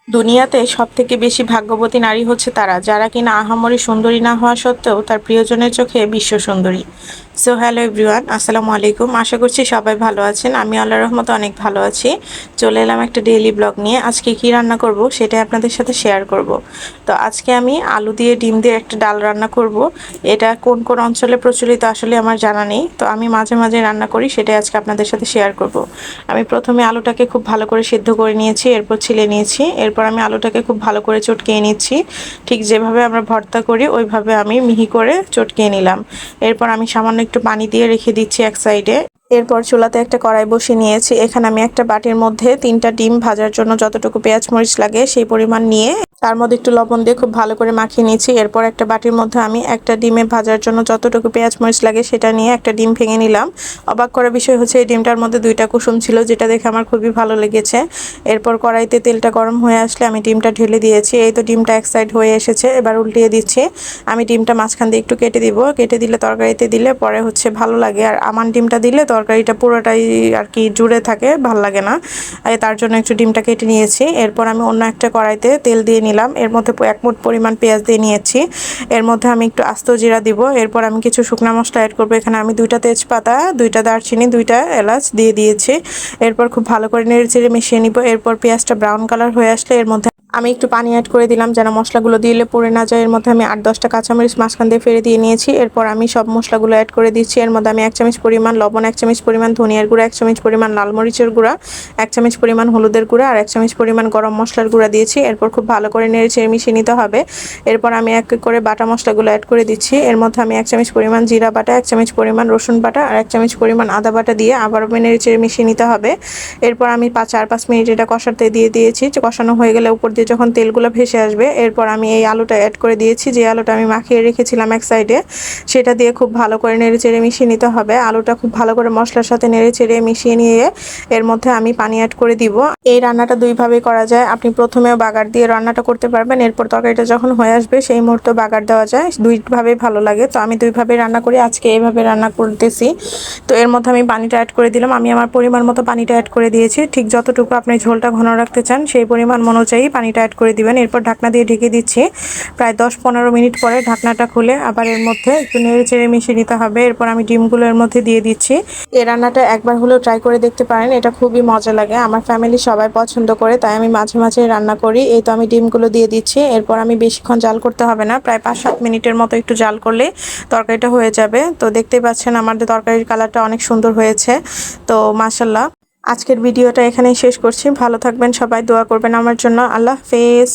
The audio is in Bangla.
দুনিয়াতে সবথেকে বেশি ভাগ্যবতী নারী হচ্ছে তারা যারা কিনা আহামরি সুন্দরী না হওয়া সত্ত্বেও তার প্রিয়জনের চোখে বিশ্ব সুন্দরী। সো হ্যালো এভরিওয়ান, আসসালামু আলাইকুম। আশা করছি সবাই ভালো আছেন। আমি আল্লাহর রহমতে অনেক ভালো আছি। চলে এলাম একটা ডেইলি ব্লগ নিয়ে। আজকে কি রান্না করব সেটাই আপনাদের সাথে শেয়ার করব। তো আজকে আমি আলু দিয়ে ডিম দিয়ে একটা ডাল রান্না করব। এটা কোন কোন অঞ্চলে প্রচলিত আসলে আমার জানা নেই, তো আমি মাঝে মাঝে রান্না করি, সেটাই আজকে আপনাদের সাথে শেয়ার করব। আমি প্রথমে আলুটাকে খুব ভালো করে সিদ্ধ করে নিয়েছি, এরপর ছিলে নিয়েছি, এরপর আমি আলুটাকে খুব ভালো করে চটকিয়ে নিচ্ছি। ঠিক যেভাবে আমরা ভর্তা করি ওইভাবে আমি মিহি করে চটকিয়ে নিলাম। এরপর আমি সামান্য একটু পানি দিয়ে রেখে দিচ্ছি এক সাইডে। এরপর চুলাতে একটা কড়াই বসিয়ে নিয়েছি। এখানে আমি একটা বাটির মধ্যে 3টা ডিম ভাজার জন্য যতটুকু পেঁয়াজ মরিচ লাগে সেই পরিমাণ নিয়ে তার মধ্যে একটু লবণ দিয়ে খুব ভালো করে মাখিয়ে নিয়েছি। এরপর একটা বাটির মধ্যে আমি একটা ডিমে ভাজার জন্য যতটুকু পেঁয়াজ মরিচ লাগে সেটা নিয়ে একটা ডিম ভেঙে নিলাম। অবাক করার বিষয় হচ্ছে এই ডিমটার মধ্যে 2টা কুসুম ছিল, যেটা দেখে আমার খুবই ভালো লেগেছে। এরপর কড়াইতে তেলটা গরম হয়ে আসলে আমি ডিমটা ঢেলে দিয়েছি। এই তো ডিমটা এক সাইড হয়ে এসেছে, এবার উল্টিয়ে দিচ্ছি। আমি ডিমটা মাঝখান দিয়ে একটু কেটে দিব, কেটে দিলে তরকারিতে দিলে পরে হচ্ছে ভালো লাগে, আর আমান ডিমটা দিলে তরকারিটা পুরোটাই আর কি জুড়ে থাকে, ভালো লাগে না। তার জন্য একটু ডিমটা কেটে নিয়েছি। এরপর আমি অন্য একটা কড়াইতে তেল দিয়ে নিলাম, এর মধ্যে 1 মুঠ পরিমাণ পেঁয়াজ দিয়ে নিয়েছি। এর মধ্যে আমি একটু আস্ত জিরা দিব। এরপর আমি কিছু শুকনা মশলা অ্যাড করবো। এখানে আমি 2টা তেজপাতা, 2টা দারচিনি, 2টা এলাচ দিয়ে দিয়েছি। এরপর খুব ভালো করে নেড়ে চেড়ে মিশিয়ে নিব। এরপর পেঁয়াজটা ব্রাউন কালার হয়ে আসলে এর মধ্যে আমি একটু পানি অ্যাড করে দিলাম যেন মশলাগুলো দিলে পুড়ে না যায়। এর মধ্যে আমি 8-10টা কাঁচামরিচ মাঝখান দিয়ে ফেলে দিয়ে নিয়েছি। এরপর আমি সব মশলাগুলো অ্যাড করে দিচ্ছি। এর মধ্যে আমি 1 চামচ পরিমাণ লবণ, 1 চামচ পরিমাণ ধনিয়ার গুঁড়া, 1 চামচ পরিমাণ লাল মরিচের গুঁড়া, 1 চামচ পরিমাণ হলুদের গুঁড়া আর 1 চামচ পরিমাণ গরম মশলার গুঁড়া দিয়েছি। এরপর খুব ভালো করে নেড়ে চেড়ে মিশিয়ে নিতে হবে। এরপর আমি এক এক করে বাটা মশলাগুলো অ্যাড করে দিচ্ছি। এর মধ্যে আমি 1 চামচ পরিমাণ জিরা বাটা, 1 চামচ পরিমাণ রসুন বাটা আর 1 চামচ পরিমাণ আদা বাটা দিয়ে আবারও নেড়ে চেড়ে মিশিয়ে নিতে হবে। এরপর আমি 4-5 মিনিট এটা কষাতে দিয়ে দিয়েছি। কষানো হয়ে গেলে উপর দিয়ে যখন তেলগুলো ভেসে আসবে এরপর আমি এই আলুটা অ্যাড করে দিয়েছি। যে আলুটা আমি মাখিয়ে রেখেছিলাম এক সাইডে, সেটা দিয়ে খুব ভালো করে নেড়ে চেড়ে মিশিয়ে নিতে হবে। আলুটা খুব ভালো করে মশলার সাথে নেড়ে চেড়ে মিশিয়ে নিয়ে এর মধ্যে আমি পানি অ্যাড করে দিব। এই রান্নাটা দুইভাবে করা যায়। আপনি প্রথমেও বাগার দিয়ে রান্নাটা করতে পারবেন, এরপর তরকারিটা যখন হয়ে আসবে সেই মুহূর্তে বাগার দেওয়া যায়। দুইভাবেই ভালো লাগে, তো আমি দুইভাবে রান্না করি। আজকে এইভাবে রান্না করতেছি। তো এর মধ্যে আমি পানিটা অ্যাড করে দিলাম। আমি আমার পরিমাণ মতো পানিটা অ্যাড করে দিয়েছি। ঠিক যতটুকু আপনি ঝোলটা ঘন রাখতে চান সেই পরিমাণ অনুযায়ী পানিটা অ্যাড করে দিবেন। এরপর ঢাকনা দিয়ে ঢেকে দিচ্ছি। প্রায় 10-15 মিনিট পরে ঢাকনাটা খুলে আবার এর মধ্যে একটু নেড়ে চেড়ে মিশিয়ে নিতে হবে। এরপর আমি ডিমগুলো এর মধ্যে দিয়ে দিচ্ছি। এই রান্নাটা একবার হলেও ট্রাই করে দেখতে পারেন, এটা খুবই মজা লাগে। আমার ফ্যামিলি সবাই পছন্দ করে, তাই আমি মাঝে মাঝে রান্না করি। এই তো আমি ডিমগুলো দিয়ে দিচ্ছি। এরপর আমি বেশিক্ষণ জাল করতে হবে না, প্রায় 5-7 মিনিটের মতো একটু জাল করলে তরকারিটা হয়ে যাবে। তো দেখতেই পাচ্ছেন আমাদের তরকারির কালারটা অনেক সুন্দর হয়েছে। তো মাশাআল্লাহ, আজকের ভিডিওটা এখানেই শেষ করছি। ভালো থাকবেন সবাই, দোয়া করবেন আমার জন্য। আল্লাহ হাফেজ।